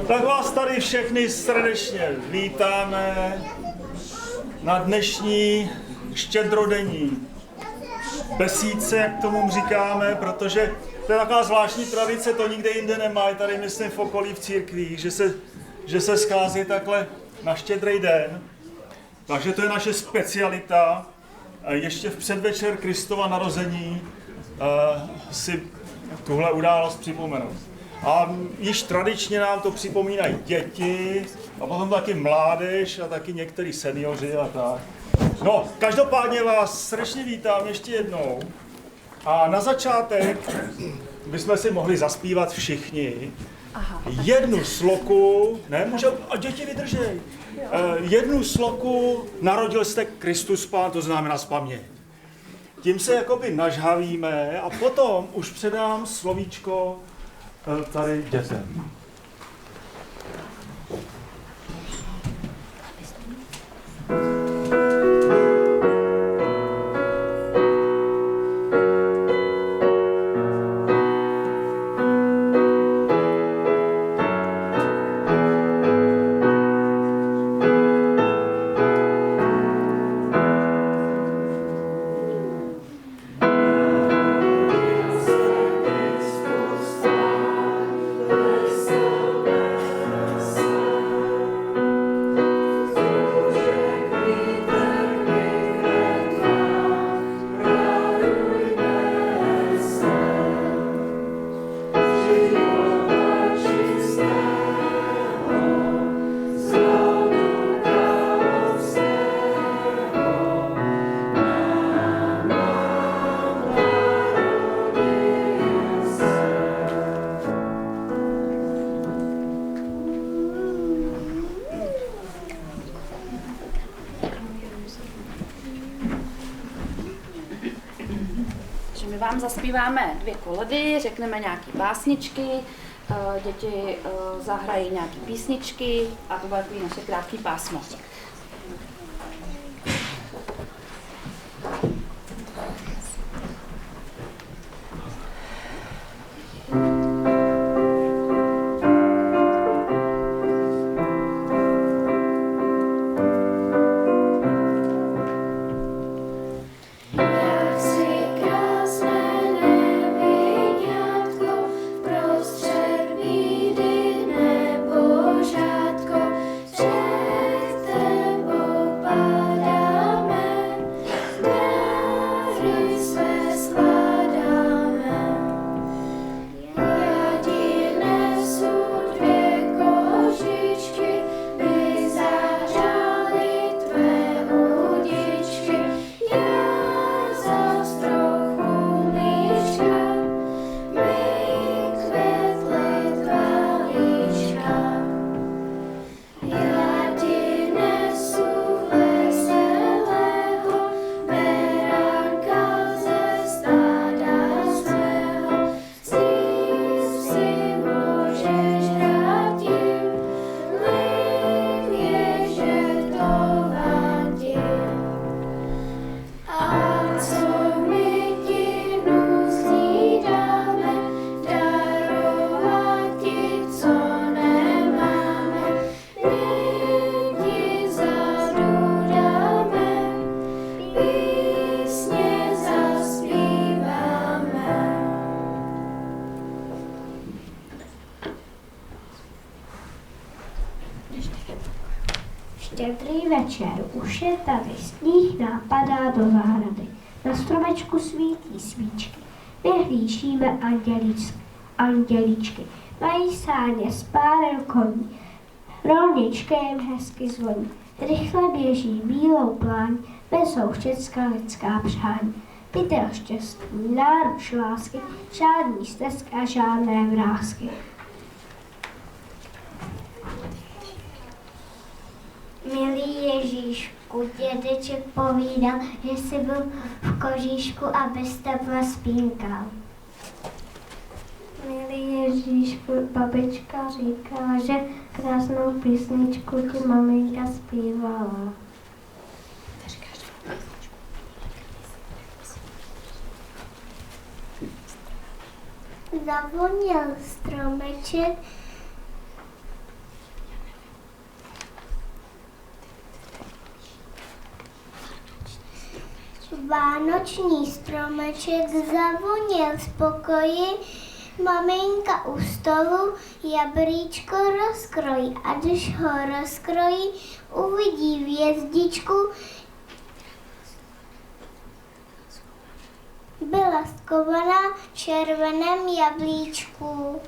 Tak vás tady všechny srdečně vítáme na dnešní štědrodenní besídce, jak tomu říkáme, protože to je taková zvláštní tradice, to nikde jinde nemají, tady myslím v okolí v církvích, že se schází takhle na Štědrý den. Takže to je naše specialita. Ještě v předvečer Kristova narození si tuhle událost připomenout. A již tradičně nám to připomínají děti, a potom taky mládež a taky některý seniori a tak. No, každopádně vás srdečně vítám ještě jednou. A na začátek bychom si mohli zaspívat všichni jednu sloku, ne, může, a děti vydržej, jednu sloku Narodil jste Kristus Pán, to znamená zpaměť. Tím se jakoby nažhavíme a potom už předám slovíčko tady dětem. Zaspíváme 2 koledy, řekneme nějaké básničky, děti zahrají nějaké písničky a to bude takový naše krátké pásmo. Štědrý večer, už je tady, sníh napadá do zahrady. Na stromečku svítí svíčky, vyhlížíme andělíčky. Mají sáně s párem koní, rolnička jim hezky zvoní. Rychle běží bílou pláň, vezou všecká lidská přání. Pytel štěstí, náruč lásky, žádný stesk a žádné vrásky. Milý Ježíšku, dědeček povídal, že jsi byl v kožíšku a bez tepla spínkal. Milý Ježíšku, babička říkala, že krásnou písničku ti maminka zpívala. Zavoněl stromeček, Vánoční stromeček zavoněl z pokoji, maminka u stolu jablíčko rozkrojí a když ho rozkrojí, uvidí hvězdičku. Byla skovaná v červeném jablíčku.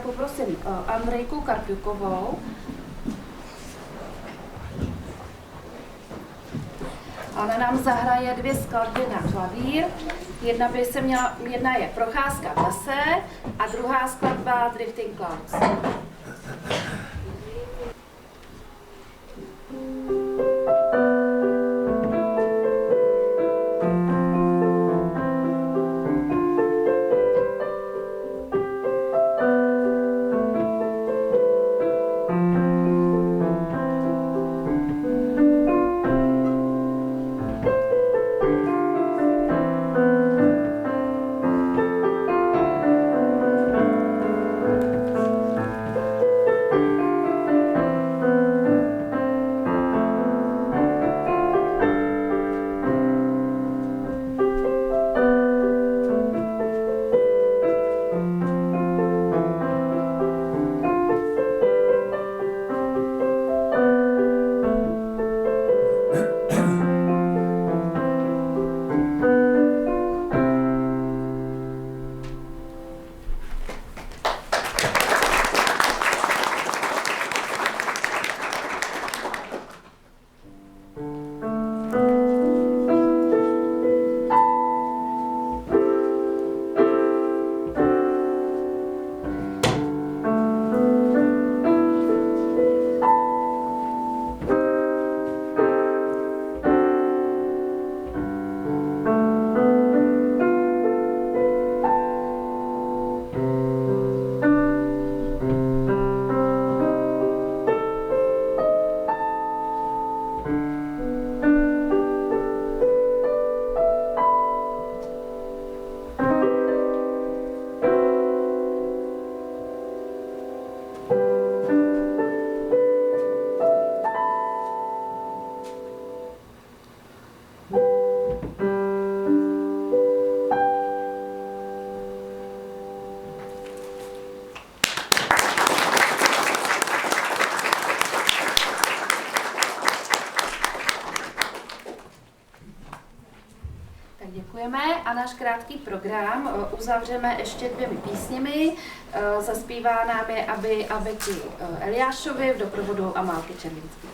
Poprosím Andrejku Karpiukovou. Ona nám zahraje 2 skladby na klavír. Jedna je Procházka v lese a druhá skladba Drifting Clouds. děkujeme a náš krátký program uzavřeme ještě 2 písněmi. Zaspívá nám je Abeti Eliášovi v doprovodu Amálky Červinské.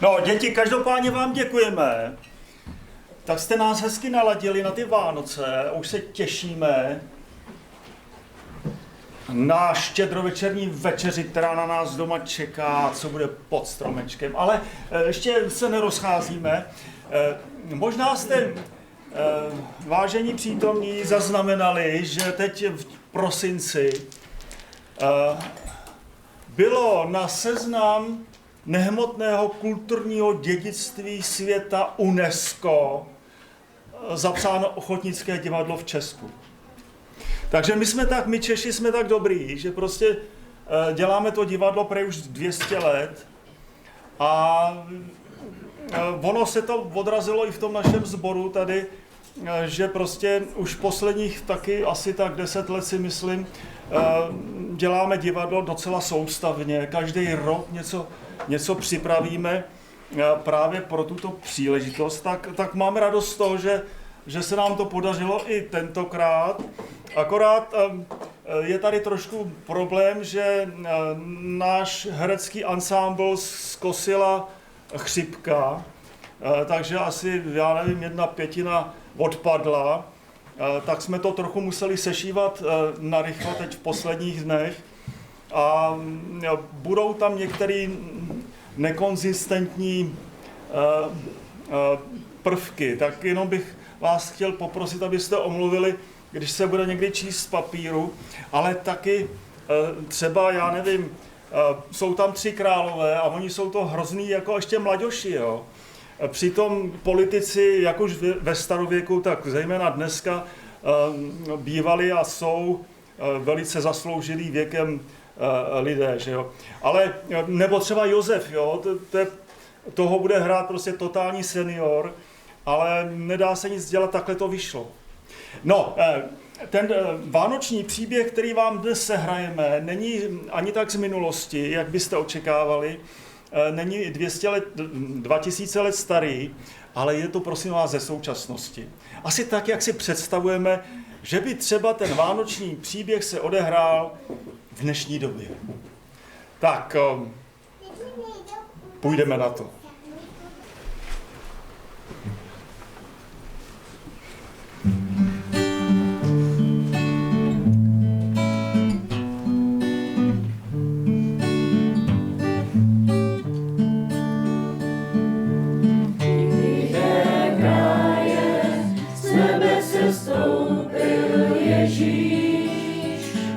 No, děti, každopádně vám děkujeme. Tak jste nás hezky naladili na ty Vánoce, už se těšíme na štědrovečerní večeři, která na nás doma čeká, co bude pod stromečkem. Ale ještě se nerozcházíme. Možná jste, vážení přítomní, zaznamenali, že teď v prosinci bylo na seznam nehmotného kulturního dědictví světa UNESCO zapsáno Ochotnické divadlo v Česku. Takže my Češi jsme tak dobrý, že prostě děláme to divadlo prej už 200 let a ono se to odrazilo i v tom našem sboru tady, že prostě už posledních taky asi tak 10 let si myslím, děláme divadlo docela soustavně, každý rok něco připravíme právě pro tuto příležitost, tak máme radost z toho, že se nám to podařilo i tentokrát. Akorát je tady trošku problém, že náš herecký ansámbl zkosila chřipka takže asi, já nevím, 1/5 odpadla, tak jsme to trochu museli sešívat narychlo teď v posledních dnech a budou tam některé nekonzistentní prvky, tak jenom bych vás chtěl poprosit, abyste omluvili, když se bude někdy číst z papíru, ale taky třeba, já nevím, jsou tam 3 králové a oni jsou to hrozný jako ještě mladěši, jo. Přitom politici, jak už ve starověku, tak zejména dneska bývali a jsou velice zasloužilí věkem lidé, že jo. Ale nebo třeba Josef, jo, toho bude hrát prostě totální senior, ale nedá se nic dělat, takhle to vyšlo. No, ten vánoční příběh, který vám dnes sehrajeme, není ani tak z minulosti, jak byste očekávali, není 2000 let starý, ale je to, prosím vás, ze současnosti. Asi tak, jak si představujeme, že by třeba ten vánoční příběh se odehrál v dnešní době. Tak, půjdeme na to.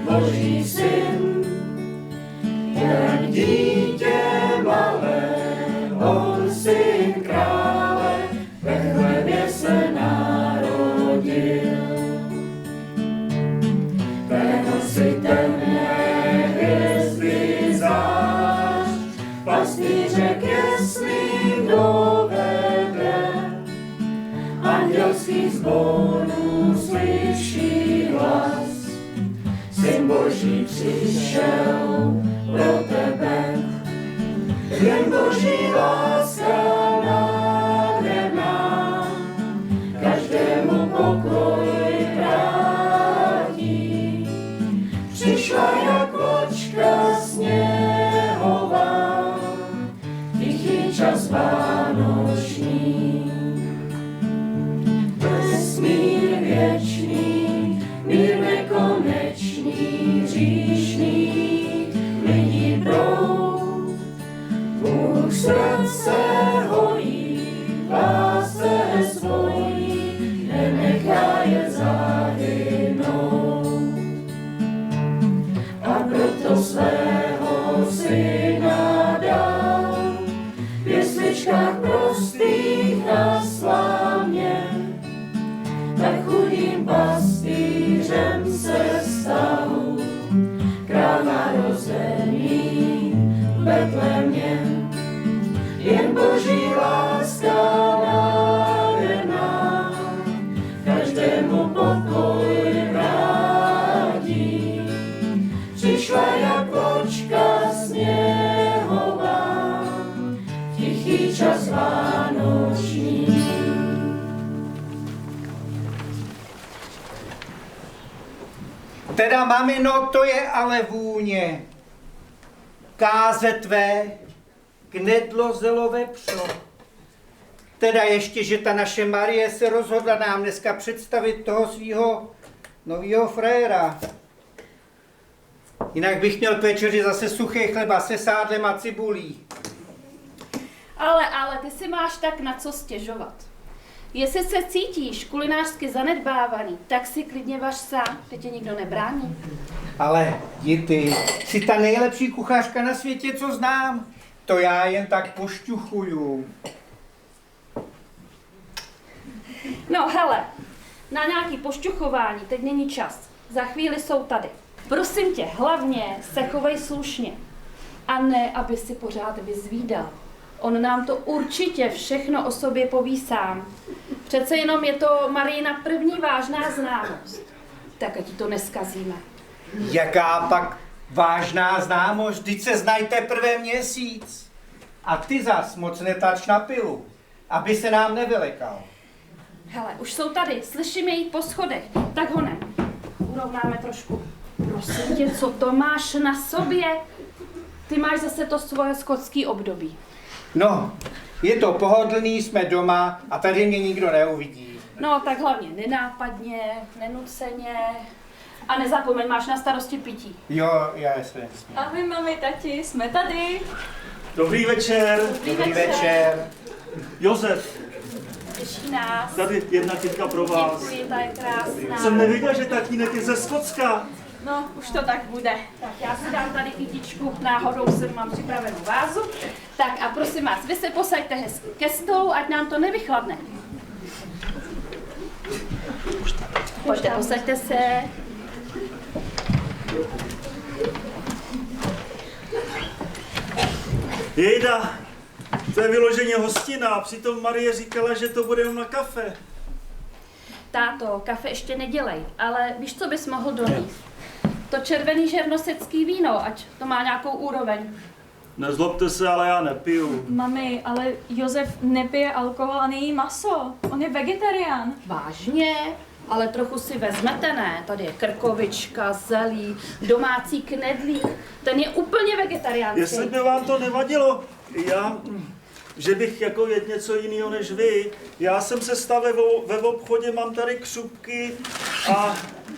Boží syn, jak dítě malé, on syn krále, ve chlebě se narodil. Té noci temné hvězdy zář, pastýře k jeslím dovede, andělských zvonů slyší hlas. Syn Boží přišel pro tebe, jen Boží láska nádherná, každému pokoj vrátí. Přišla jak vločka sněhová, tichý čas vánoční. Vesmír věčný, mír nekonečný, říšný, lidí proud. Bůh srdce hojí, lásce svojí, nenechá je zahynout. A proto svého syna dal, v jesličkách prostých a slávně, tak chudým pastýřem se stal, král narozený v Betlémě. Jen Boží láska nádherná, každému pokoj vrátí. Přišla jak vločka sněhová, tichý čas vánoční. Teda, mamino, to je ale vůně. Káze tvé, knedlo zelové pšo. Teda ještě, že ta naše Marie se rozhodla nám dneska představit toho svýho novýho frajera. Jinak bych měl k večeři zase suchý chleba se sádlem a cibulí. Ale ty si máš tak na co stěžovat. Jestli se cítíš kulinářsky zanedbávaný, tak si klidně vař sám, teď tě nikdo nebrání. Ale ty jsi ta nejlepší kuchařka na světě, co znám. To já jen tak pošťuchuju. No hele, na nějaký pošťuchování teď není čas. Za chvíli jsou tady. Prosím tě, hlavně se chovej slušně. A ne, aby si pořád vyzvídal. On nám to určitě všechno o sobě poví sám. Přece jenom je to Marijina první vážná známost. Tak ať to neskazíme. Jaká pak vážná známost? Vždyť se znají teprve měsíc. A ty zas moc netač na pilu, aby se nám nevylekal. Hele, už jsou tady, slyším je jít po schodech. Tak ho ne. Urovnáme trošku. Prosím tě, co to máš na sobě? Ty máš zase to svoje skotský období. No, Je to pohodlný, jsme doma a tady mě nikdo neuvidí. No, tak hlavně nenápadně, nenuceně. A nezapomeň, máš na starosti pití. Jo, já jsem. Ahoj mami, tati, jsme tady. Dobrý večer. Dobrý večer. Josef, Těší nás. tady jedna kytka pro vás. Děkuji, ta je krásná. Jsem nevěděl, že tatínek je ze Skotska. No, už to tak bude. Tak já si dám tady kytičku, náhodou jsem mám připravenou vázu. Tak a prosím vás, vy se posaďte hezky ke stolu, ať nám to nevychladne. Pojďte, posaďte se. Jejda, to je vyloženě hostina, přitom Marie říkala, že to bude jenom na kafe. Táto, kafe ještě nedělej, ale víš, co bys mohl donést? To červený žernosecký víno, ať to má nějakou úroveň. Nezlobte se, ale já nepiju. Mami, ale Josef nepije alkohol a nejí maso. On je vegetarián. Vážně? Ale trochu si vezmete, ne? Tady je krkovička, zelí, domácí knedlík. Ten je úplně vegetariánský. Jestli by vám to nevadilo, že bych jako jedl něco jiného než vy. Já jsem se stavil ve obchodě, mám tady křupky a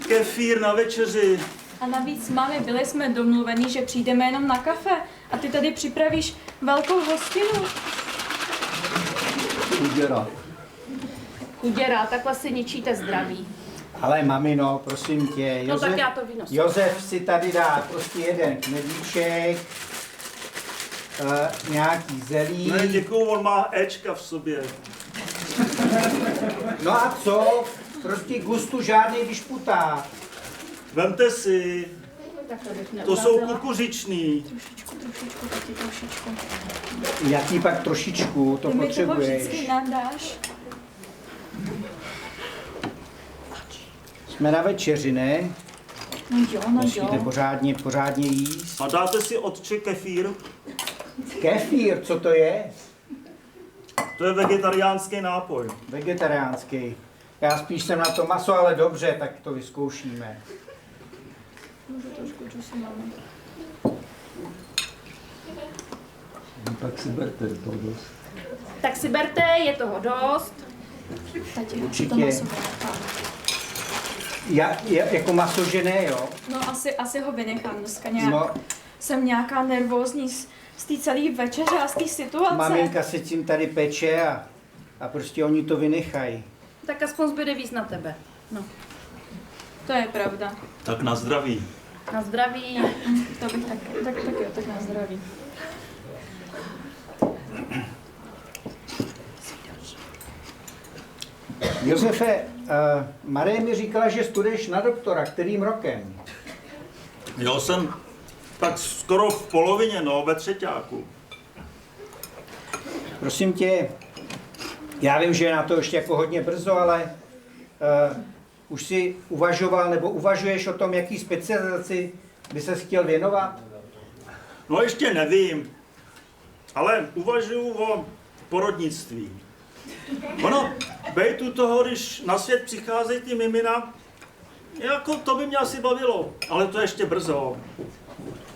kefír na večeři. A navíc, mami, byli jsme domluveni, že přijdeme jenom na kafe a ty tady připravíš velkou hostinu. Chuděra, takhle si ničíte zdraví. Ale mamino, prosím tě, No tak já to vynosím. Josef si tady dá prostě jeden knedlíček, nějaký zelí. Ne, děkuju, on má Ečka v sobě. No a co? Prostě gustu žádný vyšputá. Vemte si, Tak to bych to jsou neurazila. kukuřičný. Trošičku. Jaký pak trošičku, to Ty mi toho vždycky potřebuješ. nadáš. Jsme na večeři, ne? No jo. Musíte pořádně jíst. A dáte si otče kefír. Kefír, co to je? To je vegetariánský nápoj. Vegetariánský. Já spíš jsem na to maso, ale dobře, tak to vyzkoušíme. Můžu trošku džusu, mami. Tak si berte to dost. Tak si berte, je toho dost. Tati, Určitě. to maso vynechám. Jako maso, že ne, jo? No asi ho vynechám dneska nějak. No, Jsem nějaká nervózní z té celé večeře a z té situace. maminka se tím tady peče a prostě oni to vynechají. Tak aspoň zbyde víc na tebe. No, To je pravda. Tak na zdraví. na zdraví. To bych tak jo, tak na zdraví. Josefe, Marie mi říkala, že studuješ na doktora. Kterým rokem? Jo, jsem tak skoro v polovině, no, ve třeťáku. Prosím tě, já vím, že je na to ještě jako hodně brzo, ale už si uvažoval nebo uvažuješ o tom, jaký specializaci by ses chtěl věnovat? No ještě nevím, ale uvažuju o porodnictví. Ono, bejt u toho, když na svět přicházejí ty mimina, jako to by mě asi bavilo, ale to je ještě brzo.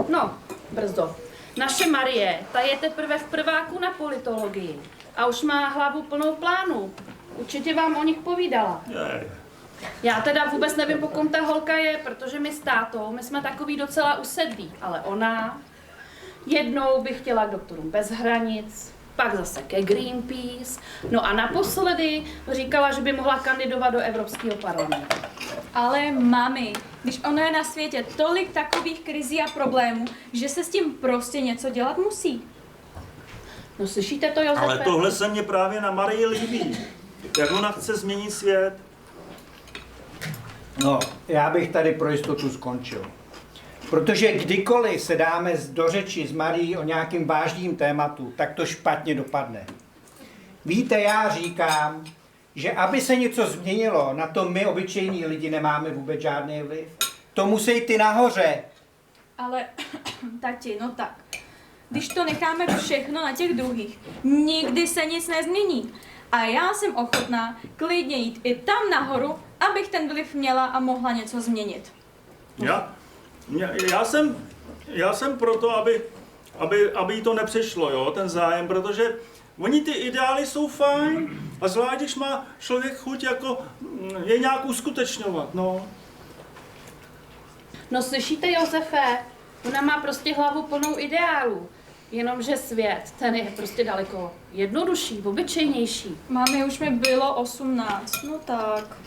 No, brzo. Naše Marie, ta je teprve v prváku na politologii a už má hlavu plnou plánů. Určitě vám o nich povídala. Je. Já teda vůbec nevím, po kom ta holka je, protože my s tátou, my jsme takový docela usedlí, ale ona jednou by chtěla k doktorům bez hranic, pak zase ke Greenpeace, no a naposledy říkala, že by mohla kandidovat do Evropského parlamentu. Ale mami, když ono je na světě tolik takových krizí a problémů, že se s tím prostě něco dělat musí. No slyšíte to, Josefe? Ale tohle se mně právě na Marii líbí. Jak ona chce změnit svět. No, já bych tady pro jistotu skončil. Protože kdykoliv se dáme do řeči s Marií o nějakým vážným tématu, tak to špatně dopadne. Víte, já říkám, že aby se něco změnilo, na to my obyčejní lidi nemáme vůbec žádný vliv. To musí ty nahoře. Ale, tati, no tak. Když to necháme všechno na těch druhých, nikdy se nic nezmění. A já jsem ochotná klidně jít i tam nahoru, abych ten vliv měla a mohla něco změnit. Já jsem proto, aby jí to nepřišlo, jo, ten zájem, protože Oni ty ideály jsou fajn a zvlášť, když má člověk chuť jako je nějak uskutečňovat, no. No slyšíte, Josefe? Ona má prostě hlavu plnou ideálů. Jenomže svět, ten je prostě daleko jednodušší, obyčejnější. Mami, už mi bylo 18, no tak.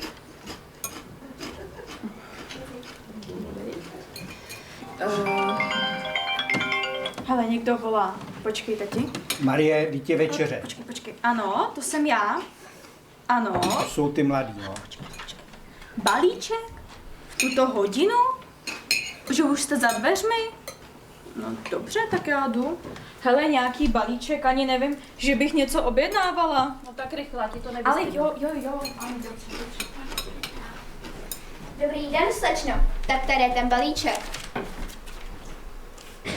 Hele, někdo volá. Počkej, tati. Marie, dítě večeře. Počkej. Ano, to jsem já. Ano. To jsou ty mladí, no. Balíček? V tuto hodinu? Že už jste za dveřmi? No dobře, tak já jdu. Hele, nějaký balíček, ani nevím, že bych něco objednávala. No tak rychle, ti to Ale nevystydí. jo. Ano, dobře. Dobrý den, slečno. Tak tady je ten balíček.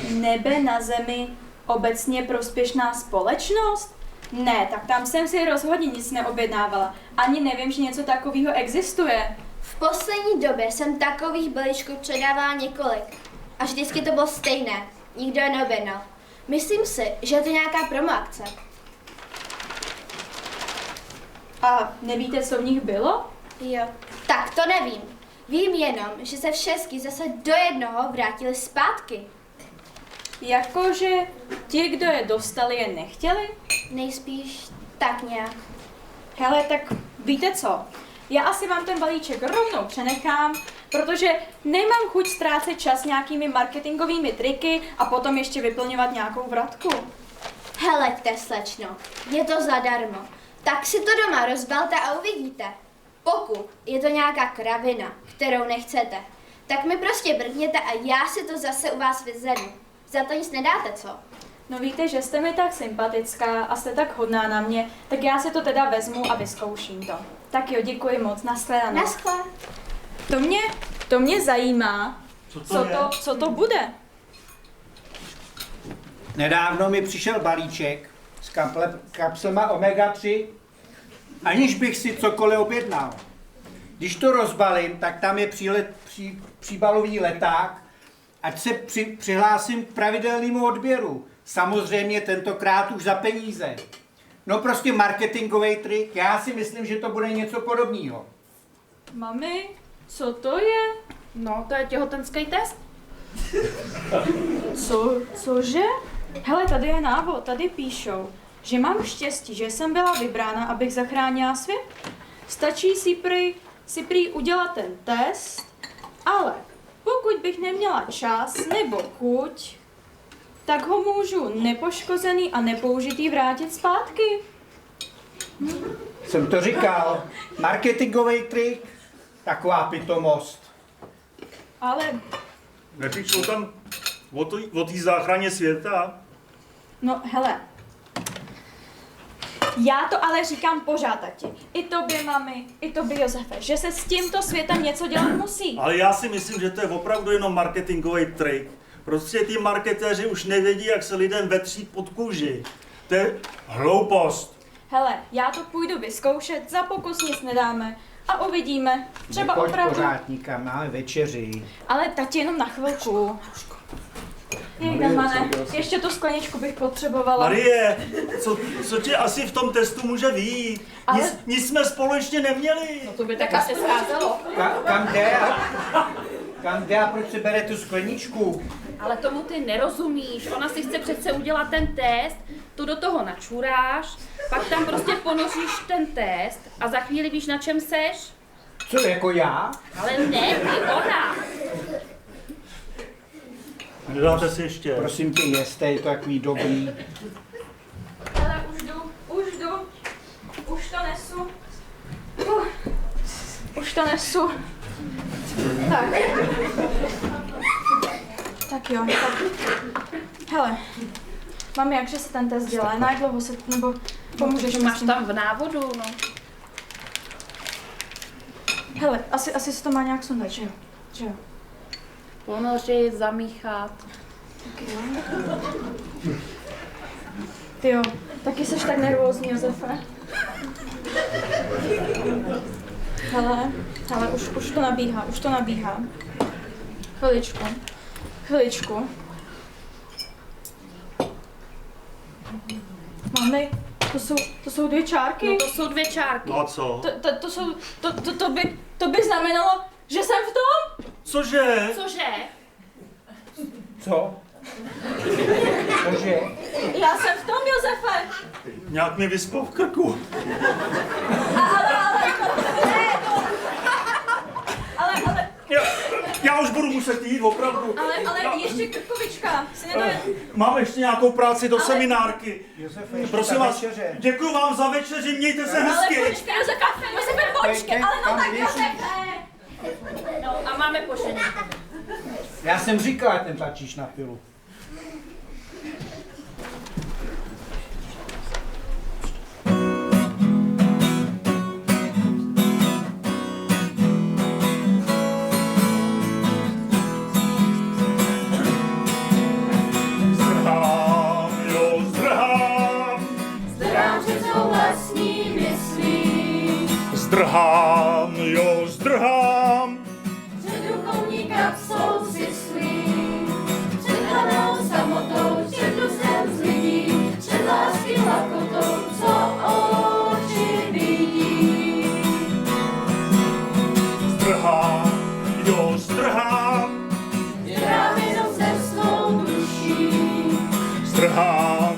Nebe na zemi, obecně prospěšná společnost? Ne, tak tam jsem si rozhodně nic neobjednávala. Ani nevím, že něco takového existuje. V poslední době jsem takových balíčků předávala několik. A vždycky to bylo stejné. Nikdo je neobjednal. Myslím si, že je to nějaká promoakce. A nevíte, co v nich bylo? Jo, tak to nevím. Vím jenom, že se všechny zase do jednoho vrátili zpátky. Jakože ti, kdo je dostali, je nechtěli? Nejspíš tak nějak. Hele, tak víte co? Já asi vám ten balíček rovnou přenechám, protože nemám chuť ztrácet čas nějakými marketingovými triky a potom ještě vyplňovat nějakou vratku. Heleďte, slečno, je to zadarmo. Tak si to doma rozbalte a uvidíte. Pokud je to nějaká kravina, kterou nechcete, tak mi prostě brdněte a já si to zase u vás vyzvednu. Za to nic nedáte, co? No víte, že jste mi tak sympatická a jste tak hodná na mě, tak já si to teda vezmu a vyzkouším to. Tak jo, děkuji moc, nashledanou. Naschle. To mě zajímá, co to bude. Nedávno mi přišel balíček s kapslema omega-3, aniž bych si cokoliv objednal. Když to rozbalím, tak tam je příbalový leták, ať se přihlásím k pravidelnému odběru. Samozřejmě tentokrát už za peníze. No prostě marketingový trik, já si myslím, že to bude něco podobného. Mami, co to je? No, to je těhotenský test. Cože? Hele, tady je návod, tady píšou, že mám štěstí, že jsem byla vybrána, abych zachránila svět. Stačí si prý udělat ten test, ale pokud bych neměla čas nebo chuť, tak ho můžu nepoškozený a nepoužitý vrátit zpátky. Jsem to říkal, marketingový trik, taková pitomost. Ale, Nepíšou tam o té záchraně světa? no hele, já to ale říkám pořád, tati. I tobě, mami, i tobě, Josefe, že se s tímto světem něco dělat musí. Ale já si myslím, že to je opravdu jenom marketingový trik. Prostě ty marketéři už nevědí, jak se lidem vetří pod kůži. To je hloupost. Hele, já to půjdu vyzkoušet, za pokus nic nedáme a uvidíme. Třeba Pojď opravdu. pořád nikam, máme večeři. Ale tati, jenom na chvilku. Mane, ještě tu skleničku bych potřebovala. Marie, co ti asi v tom testu může vyjít? Ale- Nic jsme společně neměli. No to by tak asi scházelo. Kam jde a proč si bere tu skleničku? Ale tomu ty nerozumíš. Ona si chce přece udělat ten test, tu do toho načuráš, pak tam prostě ponoříš ten test a za chvíli víš, na čem seš. Co, jako já? Ale ne, ty, ona. Nedáte si ještě. Prosím tě, jeste, je to takový dobrý. Hele, už jdu. Už to nesu. Už to nesu. Tak. Tak jo, tak. Hele, mami, jakže se ten test dělá? Na jak dlouho se, nebo pomůžeš mi s Máš tím? tam v návodu, no. Hele, asi se to má nějak sundat, že jo? Že jo? Ponořit, zamíchat. Tyjo, taky seš tak nervózní, Josefe. Hele, už to nabíhá. Chviličku. Mami, To jsou 2 čárky? No to jsou 2 čárky. No a co? To by znamenalo, že jsem v tom? Cože? Cože? Co? Cože? Já jsem v tom, Josefe. Nějak mi vyspal v krku. Ale, Já už budu muset jít, opravdu. ale ještě krkovička. Si nedoje... Mám ještě nějakou práci do seminárky. Josefe, ještě Prosím ta vás, večeře. děkuji vám za večeři, mějte se Ale hezky. počkej, Josefe, počkej, ale no Kam tak běžíš? Josefe. No a máme pošení. Já jsem říkal, ať netlačíš na pilu. Zdrhám, jo, zdrhám. Zdrhám, že jsou vlastní myslí. Zdrhám, jo, zdrhám. Před duchovní kapsou si slí. Před hranou samotou, před dusem z lidí. Před lásky lakotou, co oči vidí. Zdrhám, jo, zdrhám. Zdrhám jenom se svou duší. Zdrhám,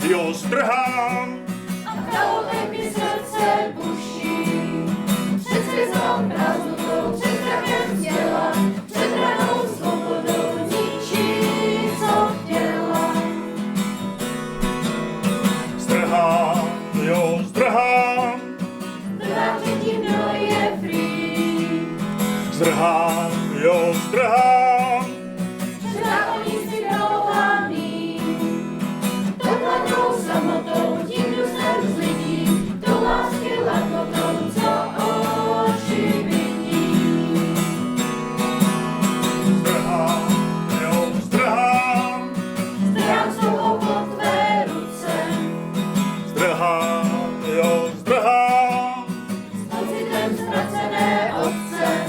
jo, zdrhám. A pravoutek mi srdce buší. Před světlou prázdnotou, před strachem těla. Před ranou svobodou ničí, co chtěla. Zdrhám, jo, zdrhám. Zdrhám před tím, kdo je free. Zdrhám, jo, zdrhám. Zdrhám inspirovaný. To hladnou samotou, tím dusem z lidí. To lásky lakotou, co oči vidí. Zdrhám, jo, zdrhám. Zdrhám svou oko tvé ruce. Zdrhám, jo, zdrhám. S pocitem ztracené otce.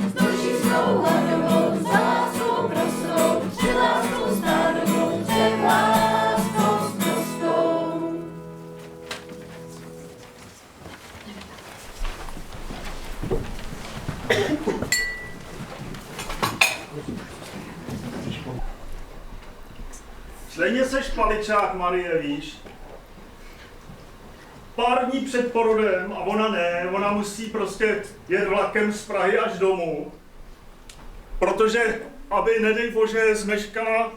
S duší svou hladovou, za láskou prostou. Před láskou stádovou, před láskou sprostou. Stejně seš paličák, Marie, víš? Pár dní před porodem a ona ne, ona musí prostě jet vlakem z Prahy až domů, protože, aby nedej bože, zmeškala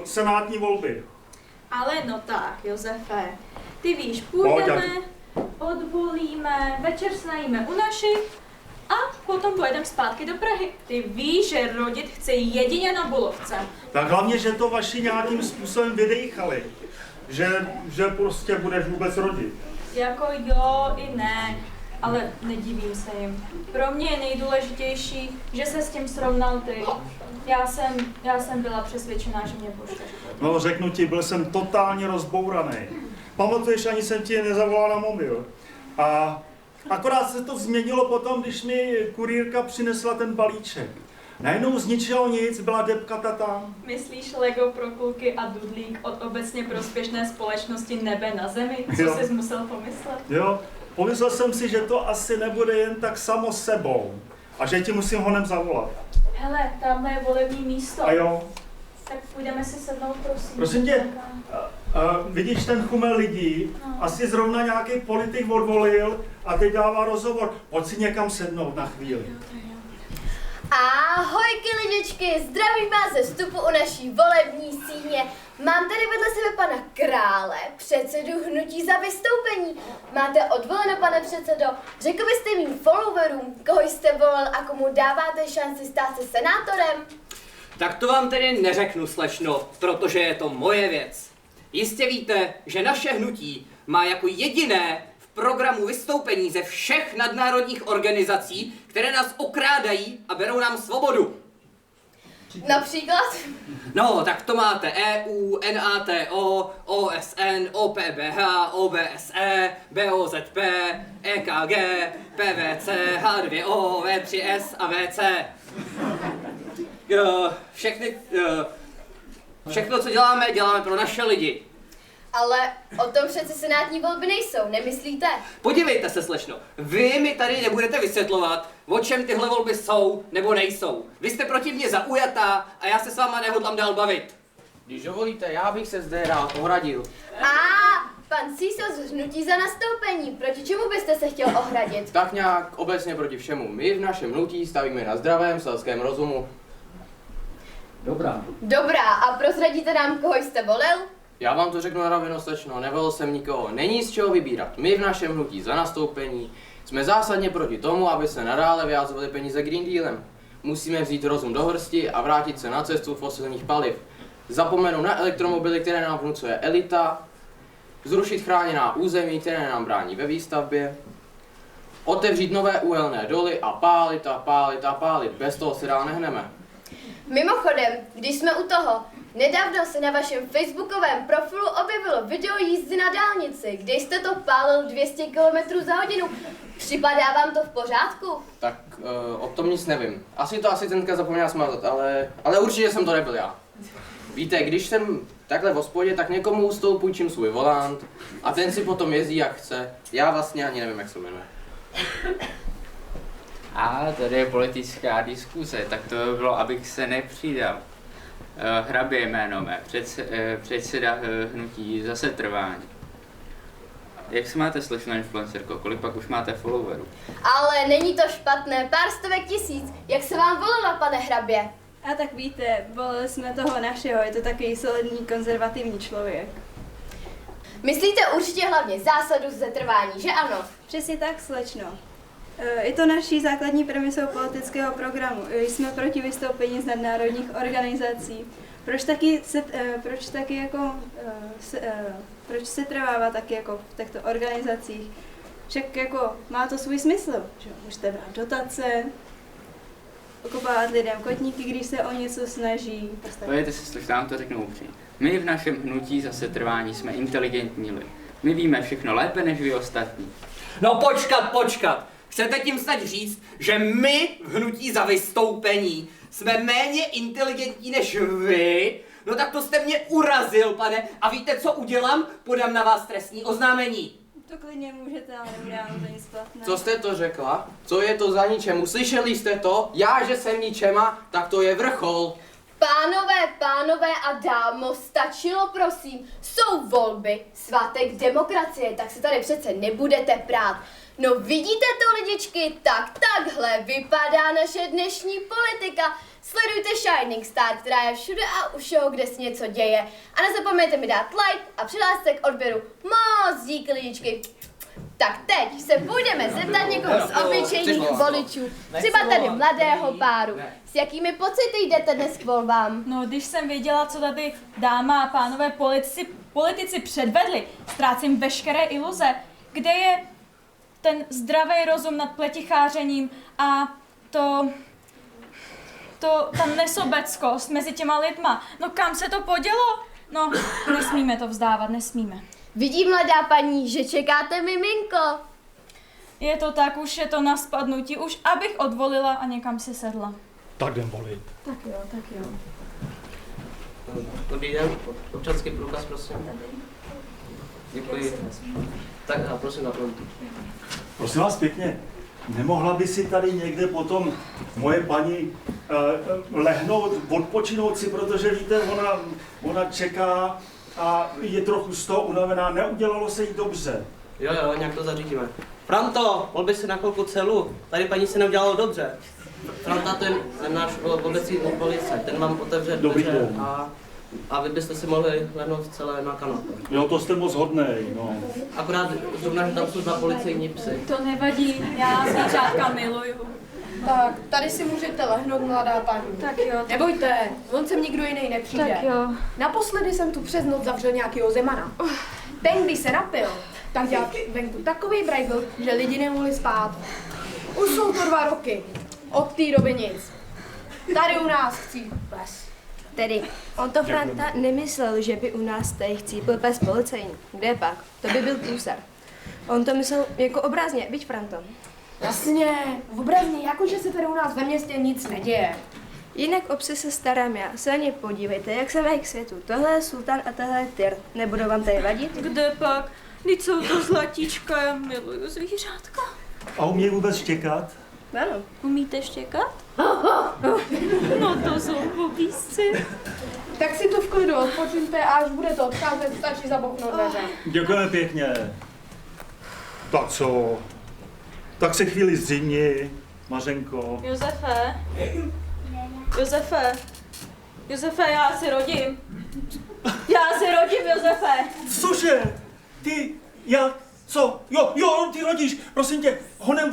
senátní volby. Ale no tak, Josefe, ty víš, Pojď, půjdeme, odvolíme, večer se najíme u našich a potom pojedeme zpátky do Prahy. Ty víš, že rodit chce jedině na Bulovce. Tak hlavně, že to vaši nějakým způsobem vydejchali, že prostě budeš vůbec rodit. Jako jo i ne, ale nedivím se jim. Pro mě je nejdůležitější, že se s tím srovnal ty. Já jsem byla přesvědčená, že mě pošleš. No řeknu ti, byl jsem totálně rozbouraný. Pamatuješ, ani jsem ti nezavolal na mobil. A akorát se to změnilo potom, když mi kurýrka přinesla ten balíček. Najednou z ničeho nic byla depkata tam. Myslíš Lego pro kulky a dudlík od obecně prospěšné společnosti Nebe na zemi? Co Jo. jsi musel pomyslet? Jo, pomyslel jsem si, že to asi nebude jen tak samo sebou. A že ti musím honem zavolat. Hele, tamhle je volební místo. A jo, Tak půjdeme si sednout, prosím. prosím tě, vidíš ten chumel lidí, asi zrovna nějaký politik odvolil a teď dává rozhovor. Pojď si někam sednout na chvíli. Ahojky lidičky, zdravím vás ze vstupu u naší volební síně. Mám tady vedle sebe pana Krále, předsedu Hnutí za vystoupení. Máte odvoleno, pane předsedo? Řekl byste mým followerům, koho jste volil a komu dáváte šanci stát se senátorem? Tak to vám tedy neřeknu, slečno, protože je to moje věc. Jistě víte, že naše hnutí má jako jediné v programu vystoupení ze všech nadnárodních organizací, které nás okrádají a berou nám svobodu. Například? No, tak to máte EU, NATO, OSN, OPBH, OBSE, BOZP, EKG, PVC, H2O, V3S a VC. Všechno, co děláme, děláme pro naše lidi. Ale o tom přece senátní volby nejsou, nemyslíte? Podívejte se, slečno, vy mi tady nebudete vysvětlovat, o čem tyhle volby jsou nebo nejsou. Vy jste proti mně zaujatá a já se s váma nehodlám dál bavit. Když dovolíte, já bych se zde rád ohradil. Pan Císař z hnutí za nastoupení, proti čemu byste se chtěl ohradit? Tak nějak obecně proti všemu. My v našem hnutí stavíme na zdravém selském rozumu. Dobrá, a prozradíte nám, koho jste volil? Já vám to řeknu na rovinu, slečno, nevolil jsem nikoho, není z čeho vybírat. My v našem hnutí za nastoupení jsme zásadně proti tomu, aby se nadále vyházovaly peníze Green Dealem. Musíme vzít rozum do hrsti a vrátit se na cestu fosilních paliv. Zapomenout na elektromobily, které nám vnucuje elita, zrušit chráněná území, které nám brání ve výstavbě, otevřít nové uhelné doly a pálit a pálit a pálit. Bez toho se dál nehneme. Mimochodem, když jsme u toho, nedávno se na vašem facebookovém profilu objevilo video jízdy na dálnici, kde jste to pálil 200 km za hodinu. Připadá vám to v pořádku? Tak o tom nic nevím. Asi to asistentka zapomněla smazat, ale určitě jsem to nebyl já. Víte, když jsem takhle v hospodě, tak někomu z toho půjčím svůj volant a ten si potom jezdí jak chce. Já vlastně ani nevím, jak se jmenuje. A tady je politická diskuze, tak to by bylo, abych se nepřidal. Hrabě jméno mé, předseda hnutí za setrvání. Jak se máte, slečna influencerko, kolik pak už máte followerů? Ale není to špatné, pár stovek tisíc. Jak se vám volila, pane hrabě? A tak víte, volili jsme toho našeho, je to takový solidní konzervativní člověk. Myslíte určitě hlavně zásadu setrvání, že ano? Přesně tak, slečno. Je to naší základní premisou politického programu. Jsme proti vystoupení z nadnárodních organizací. Proč se trvává taky jako v těchto organizacích? Však jako má to svůj smysl, že můžete brát dotace, okopávat lidem kotníky, když se o něco snaží. Pojďte se, slečno, vám to řeknu upřímně. My v našem hnutí za setrvání jsme inteligentní lidi. My víme všechno lépe než vy ostatní. No počkat. Chcete tím snad říct, že my v hnutí za vystoupení jsme méně inteligentní než vy? No tak to jste mě urazil, pane. A víte, co udělám? Podám na vás trestní oznámení. To klidně můžete, ale neudělám to nic platného. Co jste to řekla? Co je to za ničemu? Slyšeli jste to? Já, že jsem ničema, tak to je vrchol. Pánové a dámo, stačilo prosím. Jsou volby, svátek demokracie, tak se tady přece nebudete prát. No vidíte to, lidičky, tak takhle vypadá naše dnešní politika. Sledujte Shining Star, která je všude a u všeho, kde se něco děje. A nezapomeňte mi dát like a přihlásit se k odběru. Moc díky, lidičky. Tak teď se půjdeme zeptat někoho z obyčejných voličů. Třeba tady mladého páru. S jakými pocity jdete dnes k volbám? No, když jsem věděla, co tady dáma a pánové politici předvedli, ztrácím veškeré iluze. Kde je ten zdravý rozum nad pletichářením a ta nesobeckost mezi těma lidma? No kam se to podělo? No, nesmíme to vzdávat, nesmíme. Vidím, mladá paní, že čekáte miminko. Je to tak, už je to na spadnutí, už abych odvolila a někam si sedla. Tak jdem volit. Tak jo. Dobrý den, občanský průkaz, prosím. Děkuji. Tak a prosím na frontu. Prosím vás pěkně, nemohla by si tady někde potom moje paní lehnout, odpočinout si, protože víte, ona čeká a je trochu z toho unavená, neudělalo se jí dobře. Jo, nějak to zařídíme. Franto, mohl by si na chvilku celu, tady paní se neudělalo dobře. Franta, to je náš obecní policie, ten vám otevře dveře a vy byste si mohli lehnout celé na kanapě. Jo, to jste moc hodnej, no. Akorát zrovna, že tam jsou dva policejní psy. To nevadí, já zvířátka miluju. Tak, tady si můžete lehnout, mladá paní. Tak jo. Nebojte, on sem nikdo jiný nepřijde. Tak jo. Naposledy jsem tu přes noc zavřel nějakýho zemana. Ten, když se napil, tak dělal venku takový brajgl, že lidi nemohli spát. Už jsou to 2 roky. Od té doby nic. Tady u nás chcí pes. Tedy, on to Franta nemyslel, že by u nás tady chcípl pes policejní. Kde pak? To by byl průser. On to myslel jako obrazně, byť Franto. Jasně, obrazně, jakože se tady u nás ve městě nic neděje. Jinak o psy se starám já. Se na ně podívejte, jak se mají k světu. Tohle je sultán a tohle je tyr. Nebudou vám tady vadit? Kde pak? Vždyť jsou to zlatíčka, já miluju zvířátka. A umějí vůbec štěkat? Ano. Umíte štěkat? No to jsou pobízci. Tak si tu v klidu odpočiňte a až budete odcházet, stačí zabouchnout dveře. Děkujeme pěkně. Tak co? Tak se chvíli zdřímni, Mařenko. Josefe, já si rodím. Josefe. Cože? Ty, jak, co? Jo, ty rodíš, prosím tě, honem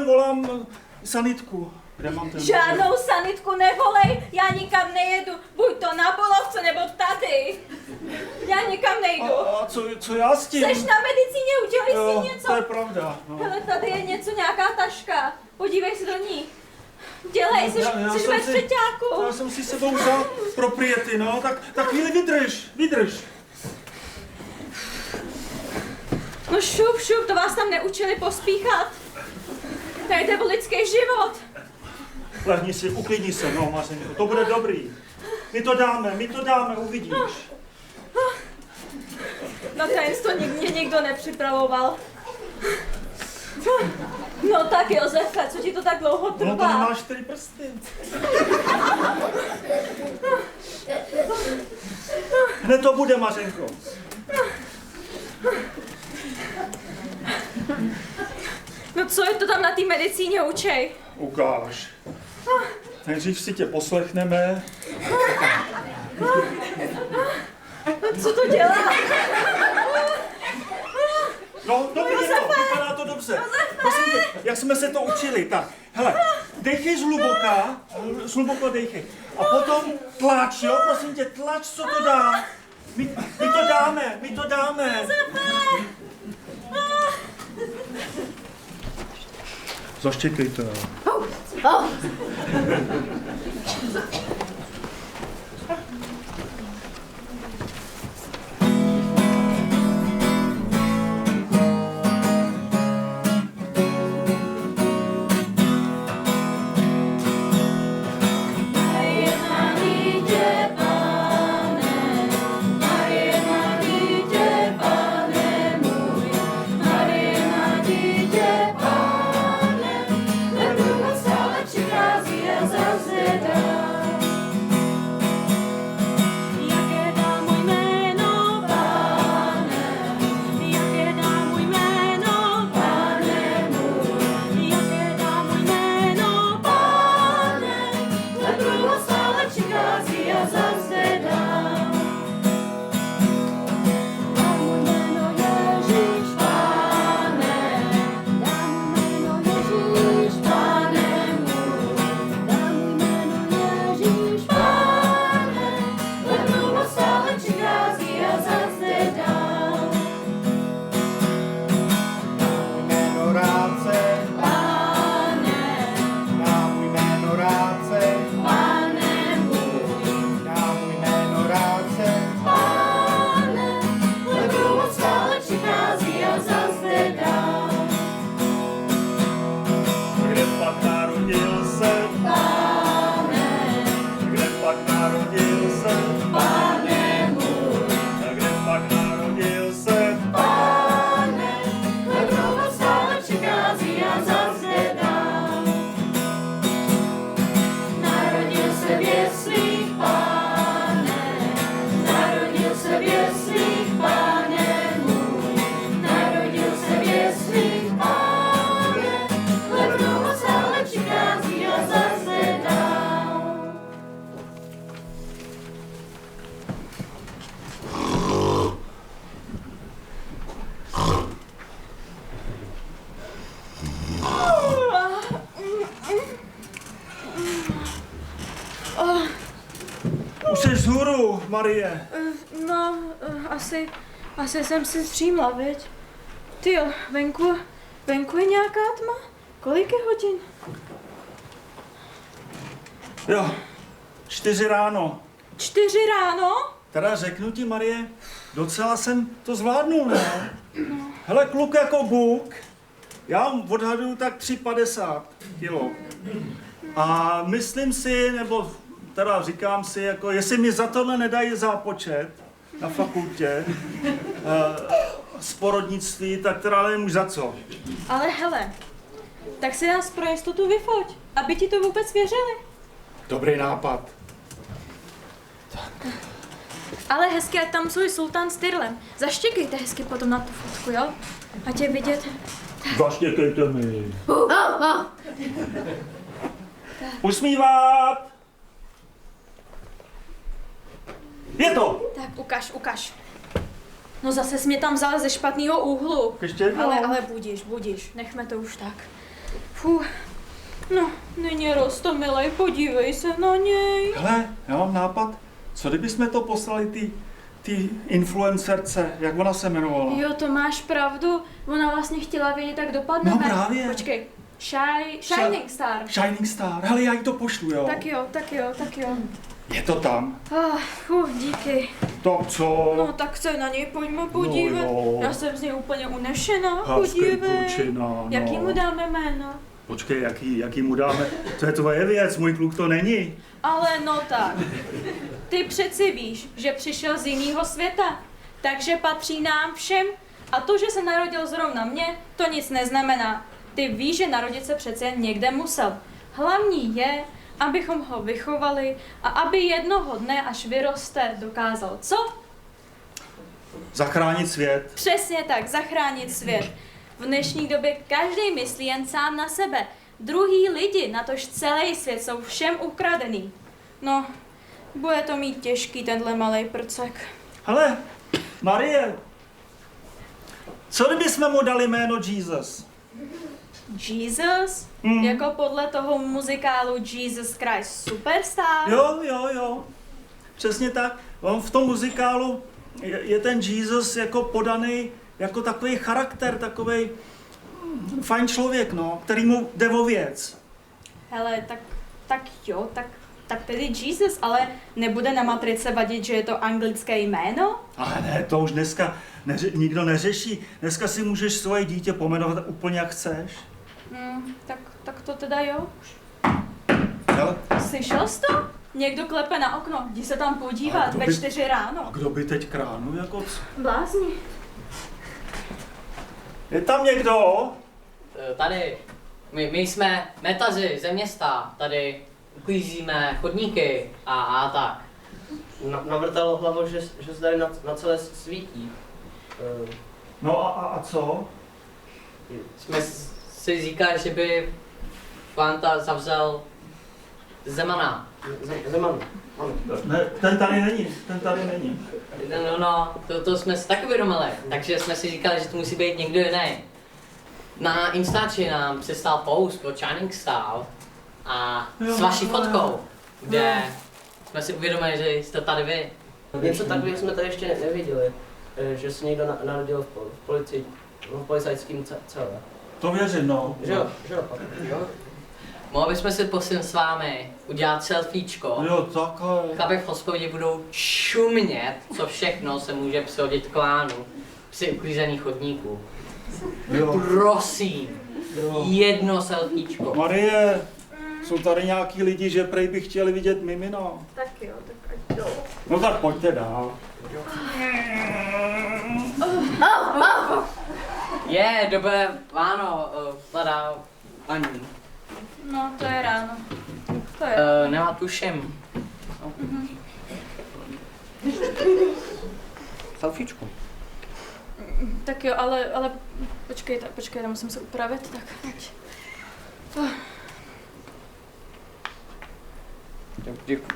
volám sanitku. Kde mám ten Žádnou sanitku nevolej, já nikam nejedu. Buď to na Bolovce, nebo tady. Já nikam nejdu. A co já s tím? Jseš na medicíně, udělej si něco. To je pravda. No. Hele, tady je něco, nějaká taška. Podívej se do ní. Dělej, jsi ve třeťáku. Já jsem si sebou vzal propriety, no, tak chvíli vydrž. No šup, to vás tam neučili pospíchat. Tady jde o lidský život. Lehni si, uklidni se, no, Mařenko, to bude dobrý. My to dáme, uvidíš. Na to mě nikdo nepřipravoval. No tak Josefe, co ti to tak dlouho trvá? No to nemáš 4 prsty. Hned to bude, Mařenko. No co je to tam na té medicíně učej? Ukáž. Nejdřív si tě poslechneme. Co to dělá? No, dobrý, vypadá to dobře. Prosím tě, jak jsme se to učili, tak, hele, dejchej zhluboko dejchej. A potom tlač, jo, prosím tě, tlač, co to dá. My to dáme. Zaštěkejte. Už jsi vzhůru, Marie. No, asi jsem si střímla, viď? Tyjo, venku je nějaká tma? Kolik je hodin? Jo, 4 ráno. 4 ráno? Teda řeknu ti, Marie, docela jsem to zvládnul, ne? Hele, kluk jako Bůh, já odhaduju tak 350 kilo. A myslím si, nebo teda říkám si, jako jestli mi za tohle nedají zápočet na fakultě z porodnictví, tak teda nevím už za co. Ale hele, tak si nás pro jistotu vyfoť, aby ti to vůbec věřili. Dobrý nápad. Ale hezky, ať tam svůj sultán s Tyrlem. Zaštěkejte hezky potom na tu fotku, jo? Ať je vidět. Zaštěkejte mi. Usmívat! Je to! Tak ukaž. No zase jsi mě tam vzal ze špatného úhlu. Ještě jednou. Ale budíš, nechme to už tak. Fuh. No, není roztomilej, podívej se na něj. Hele, já mám nápad. Co kdybychom to poslali ty influencerce, jak ona se jmenovala? Jo, to máš pravdu. Ona vlastně chtěla vědět, jak dopadneme. No právě. Počkej. Shining Star. Shining Star. Hele, já jí to pošlu, jo. Tak jo. Je to tam. Díky. To co? No tak se na něj pojďme podívat. jo. Já jsem z něj úplně unešená. Hezký Podívej. klučina, no. Jaký mu dáme jméno? Počkej, jaký mu dáme? To je tvoje věc, můj kluk to není. Ale no tak. Ty přeci víš, že přišel z jiného světa. Takže patří nám všem. A to, že se narodil zrovna mě, to nic neznamená. Ty víš, že narodit se přece někde musel. Hlavní je, abychom ho vychovali a aby jednoho dne, až vyroste, dokázal co? Zachránit svět. Přesně tak, zachránit svět. V dnešní době každý myslí jen sám na sebe. Druhý lidi, natož celý svět, jsou všem ukradený. No, bude to mít těžký tenhle malej prcek. Hele, Marie, co kdybychom mu dali jméno Jesus? Jesus? Jako podle toho muzikálu Jesus Christ Superstar? Jo. Přesně tak. On v tom muzikálu je ten Jesus jako podaný jako takový charakter, takový fajn člověk, no, který mu jde o věc. Hele, tak tedy Jesus, ale nebude na matrice vadit, že je to anglické jméno? Ale ne, to už dneska nikdo neřeší. Dneska si můžeš svoje dítě pomenovat úplně jak chceš. Tak to teda jo. Hele. Slyšel jsi to? Někdo klepe na okno, jdi se tam podívat ve 4 ráno. A kdo by teď kránu jako co? Blázni. Je tam někdo? Tady. My jsme metaři ze města. Tady uklízíme chodníky a tak. Navrtalo hlavu, že se tady na celé svítí. No a co? Jsme si říkali, že by Fanta zavřel Zemana. Zeman. Ne, ten tady není. No, to jsme si taky uvědomili. Takže jsme si říkali, že to musí být někdo jiný. Na Instači nám přistál post pro Shining Star a s vaší fotkou, kde jsme si uvědomili, že jste tady vy. Něco takového jsme tady ještě neviděli, že se někdo narodil v policajském celé. To věřím, no. Že jo. Mohli bychom si prosím s vámi udělat selfiečko. Jo, takhle. Chlapi v hospodě budou šumět, co všechno se může přihodit klánu při uklízení chodníků. Jo. Prosím, jedno selfiečko. Marie, jsou tady nějaký lidi, že prej by chtěli vidět mimino. Tak jo, tak ať jdou. No tak pojďte dál. Je, dobré ráno, mladá paní. No, to je ráno. Nemá tuším. Selfiečku. Tak jo, ale počkej, musím se upravit, tak ať.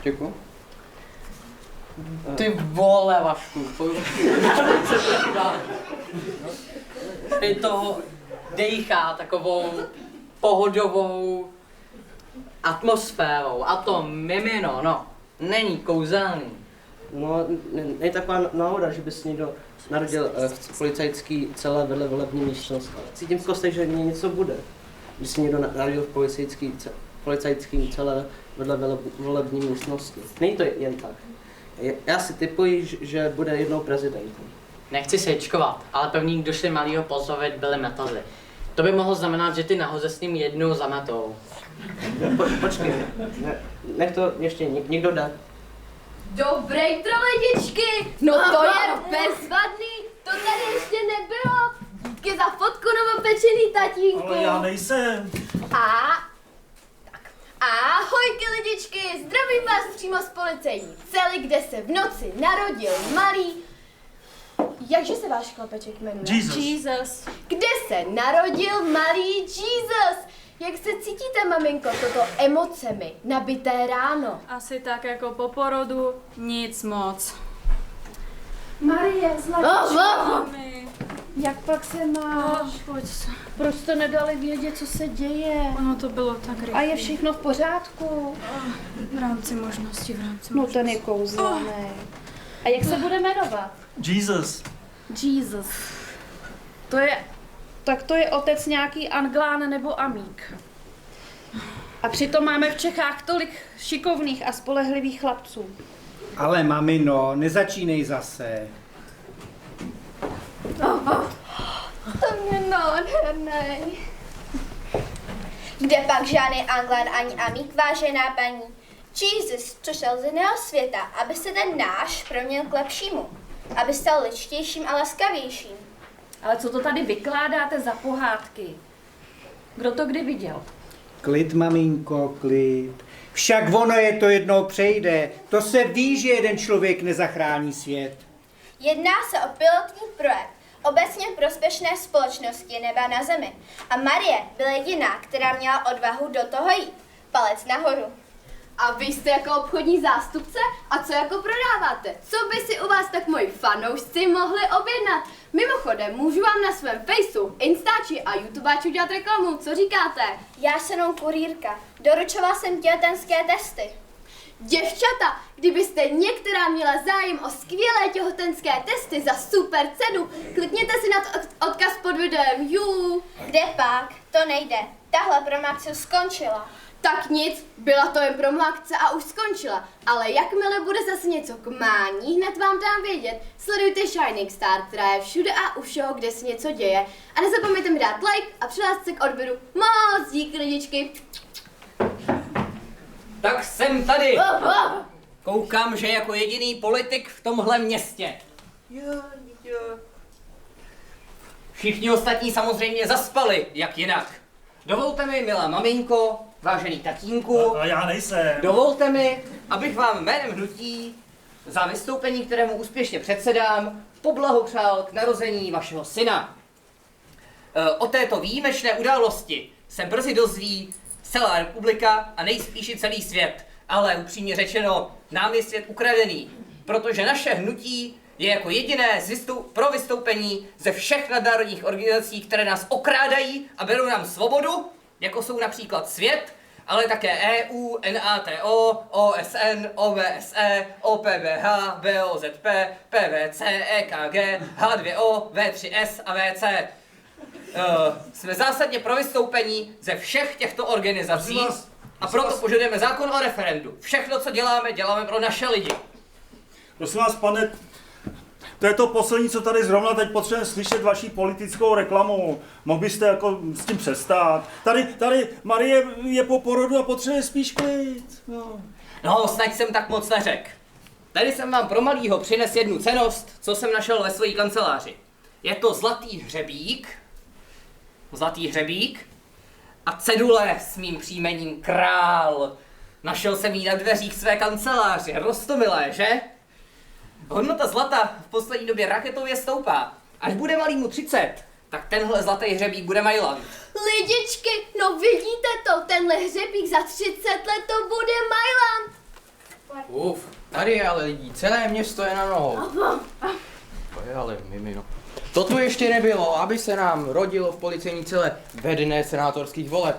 Děkuji. Ty vole, Vašku. Ty to dejchá takovou pohodovou atmosférou a to mimino, no, není kouzelný. No, není taková náhoda, že by se někdo narodil v policajský celé vedle volební místnosti. Cítím zkostek, že něco bude, když se někdo narodil v policajským celé vedle volební místnosti. Není to jen tak. Já si tipuji, že bude jednou prezidentem. Nechci se hečkovat, ale první, kdo šli malýho pozdravit, byli metaři. To by mohlo znamenat, že ty nahoře s ním jednou zametou. Počkej, nech to ještě někdo dá. Dobrý troledičky, no to je bezvadný, to tady ještě nebylo. Díky za fotku novopečený tatínku. Ale já nejsem. Ahojky lidičky, zdravím vás přímo z policejní cely, kde se v noci narodil malý... Jakže se váš chlapeček jmenuje? Jesus. Kde se narodil malý Jesus? Jak se cítíte, maminko, toto emocemi nabité ráno? Asi tak jako po porodu, nic moc. Marie, zlatíčko. Jak pak se máš? Pojď se. Proč jste nedali vědět, co se děje? Ono to bylo tak rychle. A je všechno v pořádku? V rámci možností, No ten je kouzelný. A jak se bude jmenovat? Jesus. Jesus. To je otec nějaký Anglán nebo Amík. A přitom máme v Čechách tolik šikovných a spolehlivých chlapců. Ale mamino, nezačínej zase. To mě nádherný. Kde pak žádný Anglán ani Amík, vážená paní? Jesus přišel z jiného světa, aby se ten náš proměnil k lepšímu. Aby stal ličtějším a laskavějším. Ale co to tady vykládáte za pohádky? Kdo to kdy viděl? Klid, maminko, klid. Však ono je to jednou přejde. To se ví, že jeden člověk nezachrání svět. Jedná se o pilotní projekt obecně prospěšné společnosti neba na zemi. A Marie byla jediná, která měla odvahu do toho jít. Palec nahoru. A vy jste jako obchodní zástupce? A co jako prodáváte? Co by si u vás tak moji fanoušci mohli objednat? Mimochodem, můžu vám na svém Faceu, Instači a YouTubáču dělat reklamu, co říkáte? Já jsem jenom kurýrka. Doručovala jsem těhotenské testy. Děvčata, kdybyste některá měla zájem o skvělé těhotenské testy za super cenu, klikněte si na odkaz pod videem. Kde pak? To nejde. Tahle promoce skončila. Tak nic, byla to jen promlakce a už skončila. Ale jakmile bude zase něco k mání, hned vám dám vědět. Sledujte Shining Star, která je všude a u všeho, kde se něco děje. A nezapomeňte mi dát like a přihlásit se k odběru. Moc díky, lidičky. Tak jsem tady. Koukám, že jako jediný politik v tomhle městě. Všichni ostatní samozřejmě zaspali, jak jinak. Dovolte mi, milá maminko, vážený tatínku. A já nejsem. Dovolte mi, abych vám jménem hnutí za vystoupení, kterému úspěšně předsedám, poblahopřál k narození vašeho syna. O této výjimečné události se brzy dozví celá republika a nejspíš i celý svět. Ale upřímně řečeno, nám je svět ukradený, protože naše hnutí je jako jediné pro vystoupení ze všech nadnárodních organizací, které nás okrádají a berou nám svobodu, jako jsou například Svět, ale také EU, NATO, OSN, OBSE, OPBH, BOZP, PVC, EKG, H2O, V3S a VC. Jsme zásadně pro vystoupení ze všech těchto organizací a proto požadujeme zákon o referendu. Všechno, co děláme, děláme pro naše lidi. Prosím vás, pane, to je to poslední, co tady zrovna teď potřebujeme slyšet vaší politickou reklamu. Mohl byste jako s tím přestát. Tady Marie je po porodu a potřebuje spíš klid. No, snad jsem tak moc neřekl. Tady jsem vám pro malýho přines jednu cennost, co jsem našel ve své kanceláři. Je to zlatý hřebík a cedule s mým příjmením Král. Našel jsem ji na dveřích své kanceláře, roztomilé, že? Hodnota zlata v poslední době raketově stoupá. Až bude malýmu 30, tak tenhle zlatý hřebík bude Mailand. Lidičky, no vidíte to, tenhle hřebík za 30 let to bude Mailand. Tady je ale lidí, celé město je na nohou. To je ale mimino. To tu ještě nebylo, aby se nám rodilo v policejní cele ve dne senátorských voleb.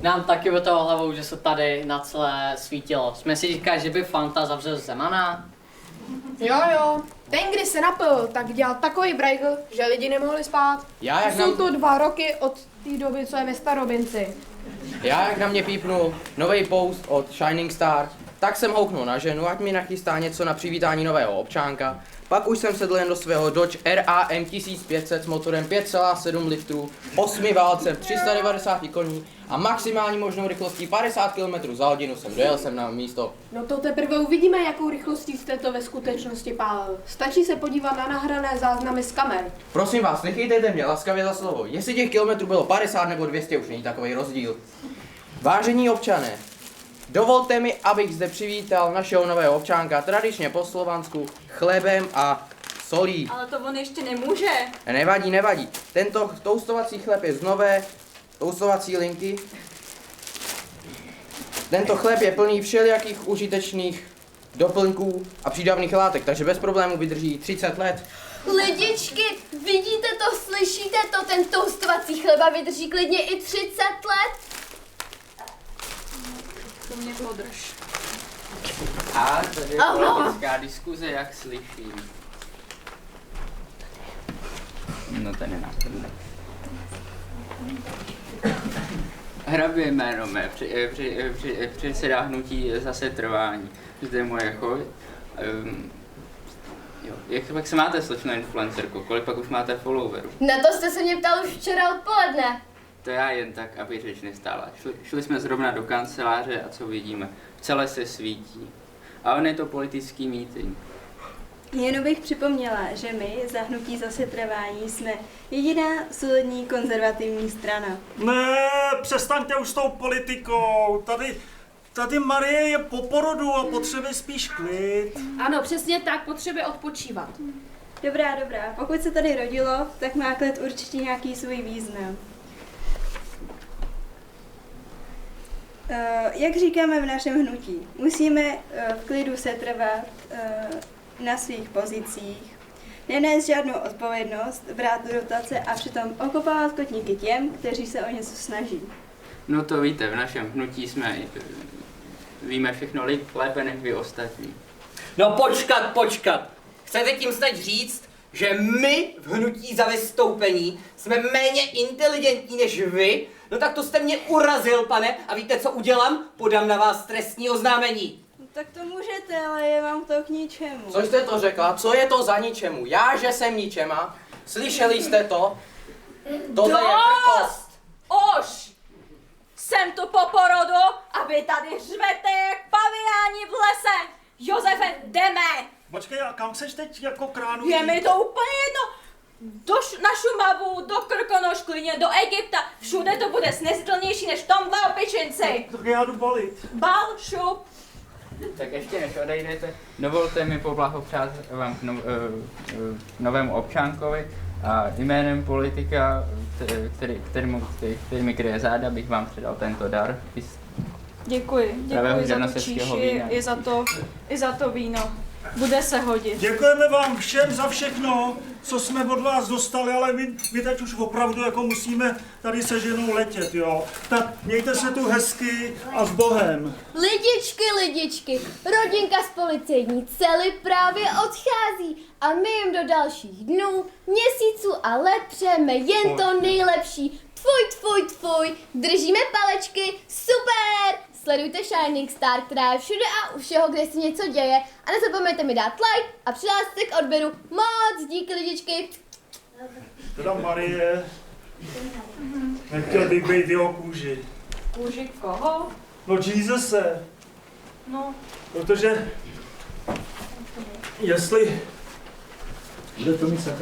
Nám taky by toho hlavou, že se tady na celé svítilo. Jsme si říkali, že by Fanta zavřel Zemana. Jo, ten, když se napil, tak dělal takový brajgl, že lidi nemohli spát. Jsou to 2 roky od té doby, co je ve Starobinci. Já jak na mě pípnu nový post od Shining Star, Tak jsem houknul na ženu, ať mi nachystá něco na přivítání nového občánka. Pak už jsem sedl jen do svého Dodge RAM 1500 s motorem 5,7 litrů, 8 válcem, 390 koní a maximální možnou rychlostí 50 km za hodinu jsem dojel jsem na místo. No to teprve uvidíme, jakou rychlostí jste to ve skutečnosti pálil. Stačí se podívat na nahrané záznamy z kamer. Prosím vás, nechytejte mě laskavě za slovo. Jestli těch kilometrů bylo 50 nebo 200, už není takový rozdíl. Vážení občané, dovolte mi, abych zde přivítal našeho nového občánka tradičně po slovansku chlebem a solí. Ale to on ještě nemůže. Nevadí, nevadí. Tento toustovací chleb je z nové toustovací linky. Tento chleb je plný všelijakých užitečných doplňků a přídavných látek, takže bez problémů vydrží 30 let. Lidičky, vidíte to, slyšíte to? Ten toustovací chleba vydrží klidně i 30 let. To mě podrž. A tady je politická diskuze, jak slyším. No ten je náhodný. Hrabě jméno mé, předseda hnutí Zase trvání. Zde moje choď. Jak se máte, slečno influencerko? Kolik pak už máte followerů? Na to jste se mě ptal už včera odpoledne. To já jen tak, aby řeč nestála. Šli jsme zrovna do kanceláře a co vidíme? V celé se svítí. A on je to politický meeting. Jenom bych připomněla, že my za hnutí Zase trvání jsme jediná solidní konzervativní strana. Ne, přestaňte už s tou politikou. Tady Marie je po porodu a potřebuje spíš klid. Ano, přesně tak, potřebuje odpočívat. Dobrá. Pokud se tady rodilo, tak má klid určitě nějaký svůj význam. Jak říkáme v našem hnutí, musíme v klidu setrvat na svých pozicích, nenést žádnou odpovědnost, brát dotace a přitom okopávat kotníky těm, kteří se o něco snaží. No to víte, v našem hnutí víme všechno lépe než vy ostatní. No počkat. Chcete tím snad říct, že my v hnutí Za vystoupení jsme méně inteligentní než vy? No tak to jste mě urazil, pane, a víte, co udělám? Podám na vás trestní oznámení. No, tak to můžete, ale je vám to k ničemu. Co jste to řekla? Co je to za ničemu? Já, že jsem ničema? Slyšeli jste to? Tohle je vrchost. Už! Jsem tu po porodu a vy tady řvete jak paviáni v lese. Josefe, jdeme! Počkej, a kam seš teď jako kránu? Je mi to úplně jedno. Na Šumavu, do Krkonoš, klidně do Egypta. Všude to bude snesitelnější než v tomhle opičinci. Tak já jdu balit. Bal, šup. Tak ještě než odejdete, dovolte mi poblahopřát vám k novému občánkovi a jménem politika, který mi kryje záda, bych vám předal tento dar. Děkuji za tu číši i za to víno. Bude se hodit. Děkujeme vám všem za všechno, co jsme od vás dostali, ale my teď už opravdu jako musíme tady se ženou letět, jo. Tak mějte se tu hezky a s Bohem. Lidičky, rodinka z policejní cely právě odchází a my jim do dalších dnů, měsíců a let přejeme jen to nejlepší. Tvoj, držíme palečky, super! Sledujte Shining Star, která je všude a u všeho, kde se něco děje. A nezapomeňte mi dát like a přihlásit se k odběru. Moc díky, lidičky. Teda Marie, nechtěl bych být jeho kůži. Kůži koho? No Jesusese. No. Protože jestli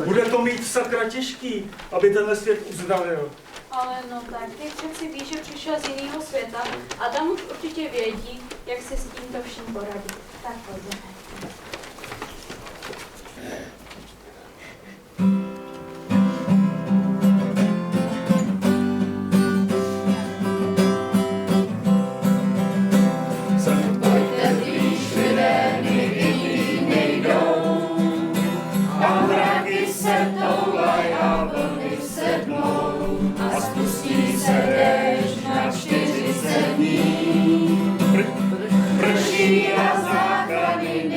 bude to mít sakra těžký, aby tenhle svět uzdravil. Ale no tak, ty přeci víš, že přišel z jiného světa a tam už určitě vědí, jak se s tímto vším poradit. Tak pojďme. Prší a záchrany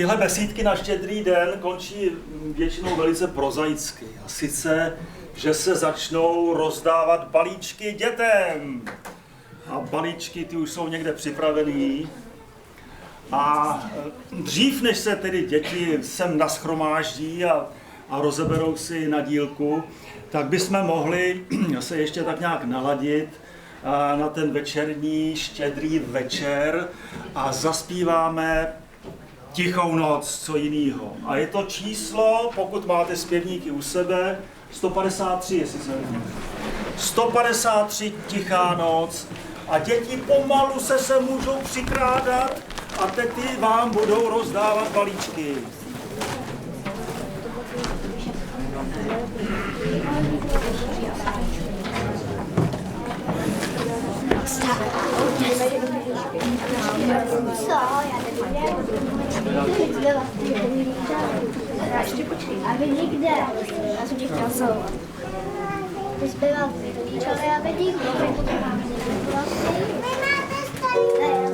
tyhle besídky na Štědrý den končí většinou velice prozaicky. A sice, že se začnou rozdávat balíčky dětem. A balíčky ty už jsou někde připravený. A dřív, než se tedy děti sem nashromáždí a rozeberou si na dílku, tak bychom mohli se ještě tak nějak naladit na ten večerní štědrý večer a zaspíváme Tichou noc, co jinýho. A je to číslo, pokud máte zpěvníky u sebe, 153, jestli se nevím. 153 Tichá noc a děti pomalu se můžou přikrádat a tety vám budou rozdávat balíčky. Ještě počkej. A vy nikde. Já jsem tě chtěla zavolat. Ty zpěval, ale já vidím, že to máme. Vy máte